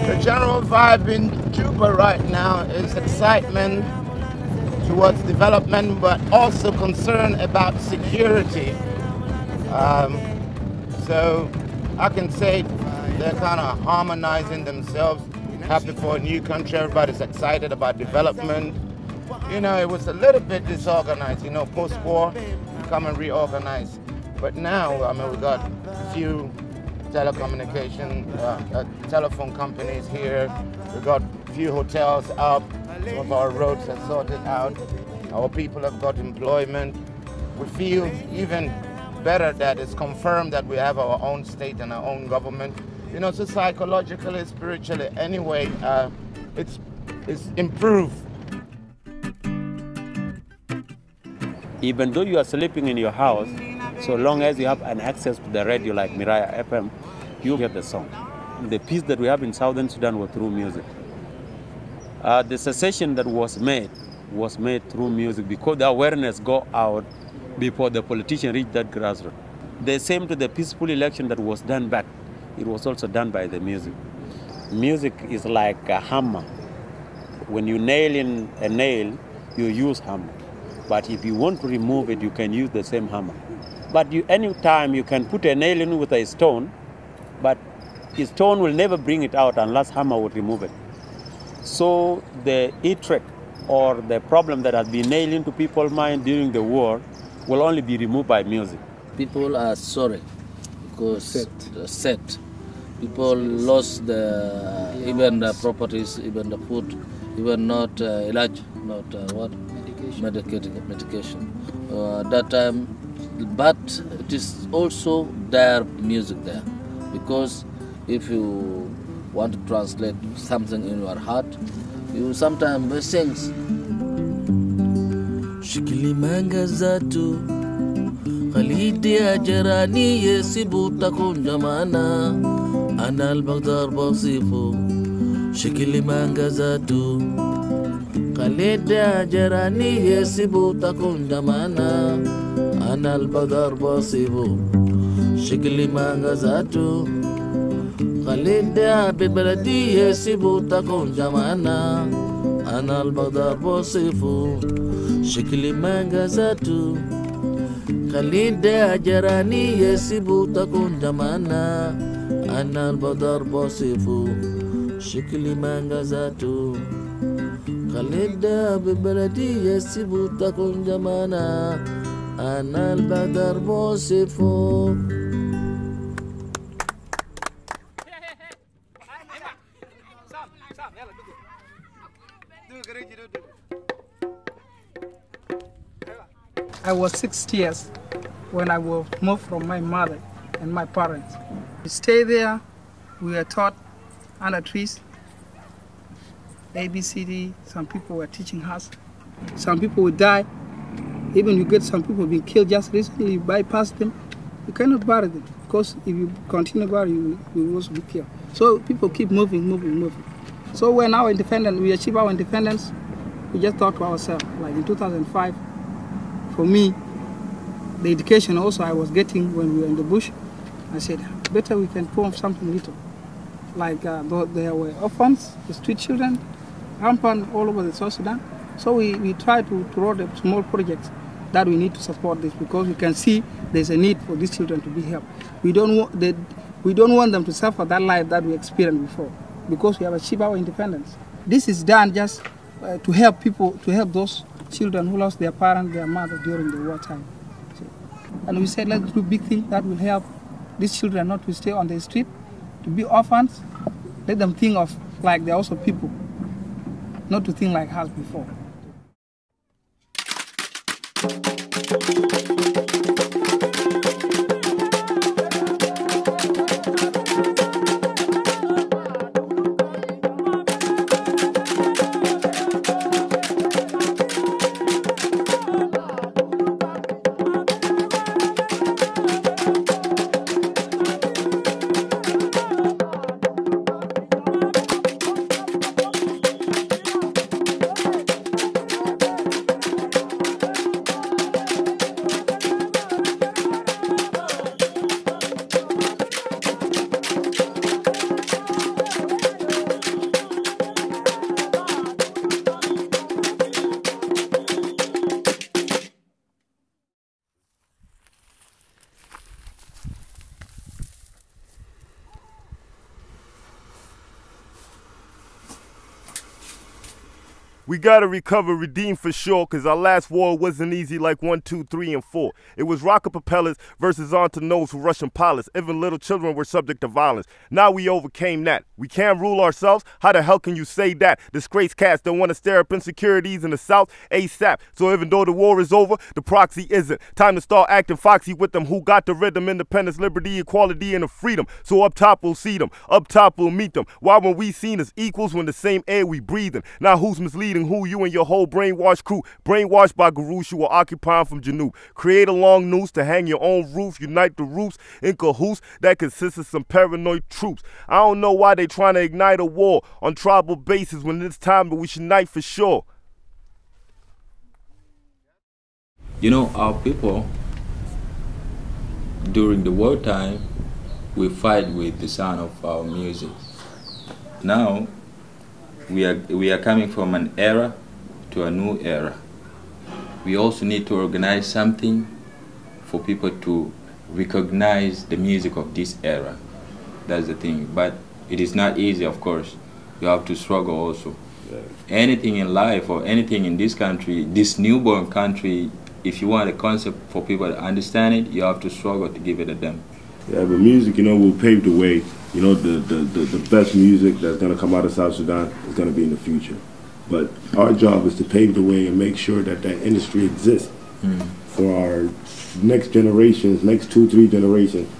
The general vibe in Juba right now is excitement towards development, but also concern about security. So I can say they're kind of harmonizing themselves, happy for a new country. Everybody's excited about development. You know, it was a little bit disorganized, you know, post-war, come and reorganize. But now, I mean, we got a few telecommunication, telephone companies here. We got a few hotels up. Some of our roads are sorted out. Our people have got employment. We feel even better that it's confirmed that we have our own state and our own government. You know, so psychologically, spiritually, anyway, it's improved. Even though you are sleeping in your house, so long as you have an access to the radio like Miraya FM, you get the song. The peace that we have in Southern Sudan was through music. The secession that was made through music because the awareness go out before the politician reached that grassroots. The same to the peaceful election that was done back, it was also done by the music. Music is like a hammer. When you nail in a nail, you use hammer. But if you want to remove it, you can use the same hammer. But any time you can put a nail in with a stone, but the stone will never bring it out unless hammer would remove it. So the threat or the problem that has been nailed into people's mind during the war will only be removed by music. People are sorry because set. People lost even the properties, even the food, even not ilaj, not medication. That time, but it is also their music there, because if you want to translate something in your heart, you sometimes sing. Shikili manga zatu khalidi ajarani yesibuta kunjamana ana al-baghdar basifu shikili manga zatu khalidi ajarani yesibuta kunjamana ana al-baghdar basifu shikili manga zatu khalidi bibaladi yesibuta kunjamana ana al-baghdar basifu shikili manga zatu khalidi ajarani yesibuta kunjamana ana al-baghdar basifu shikili manga zatu khalidi bibaladi yesibuta kunjamana ana al-baghdar basifu. I was 6 years when I was moved from my mother and my parents. We stayed there, we were taught under trees, ABCD, some people were teaching us. Some people would die, even you get some people being killed just recently, you bypass them, you cannot bury them, because if you continue to bury, you will also be killed. So people keep moving. So we're now independent, we achieve our independence, we just thought to ourselves, like in 2005, for me, the education also I was getting when we were in the bush, I said, better we can form something little. Like there were orphans, the street children, rampant all over the South Sudan. So we tried to roll up small projects that we need to support this, because we can see there's a need for these children to be helped. We don't want them to suffer that life that we experienced before, because we have achieved our independence. This is done just to help people, to help those children who lost their parents, their mother during the wartime. And we said, let's do big things that will help these children not to stay on the street, to be orphans. Let them think of like they're also people, not to think like us before. We gotta recover, redeem for sure, cause our last war wasn't easy like 1, 2, 3, and 4. It was rocket propellers versus Antonovs with Russian pilots. Even little children were subject to violence. Now we overcame that. We can't rule ourselves? How the hell can you say that? Disgraced cats don't wanna stare up insecurities in the South ASAP. So even though the war is over, the proxy isn't. Time to start acting foxy with them who got the rhythm, independence, liberty, equality, and the freedom. So up top we'll see them, up top we'll meet them. Why when we seen as equals when the same air we breathing? Now who's misleading who? You and your whole brainwashed crew. Brainwashed by gurus you were occupying from Janub. Create a long noose to hang your own roof. Unite the roofs in cahoots that consists of some paranoid troops. I don't know why they trying to ignite a war on tribal bases when it's time that we should unite for sure. You know, our people, during the wartime, we fight with the sound of our music. Now, we are coming from an era to a new era. We also need to organize something for people to recognize the music of this era. That's the thing. But it is not easy, of course. You have to struggle also. Yeah. Anything in life or anything in this country, this newborn country, if you want a concept for people to understand it, you have to struggle to give it to them. Yeah, but music, you know, will pave the way. You know, the best music that's going to come out of South Sudan is going to be in the future. But our job is to pave the way and make sure that that industry exists for our next generations, next 2, 3 generations,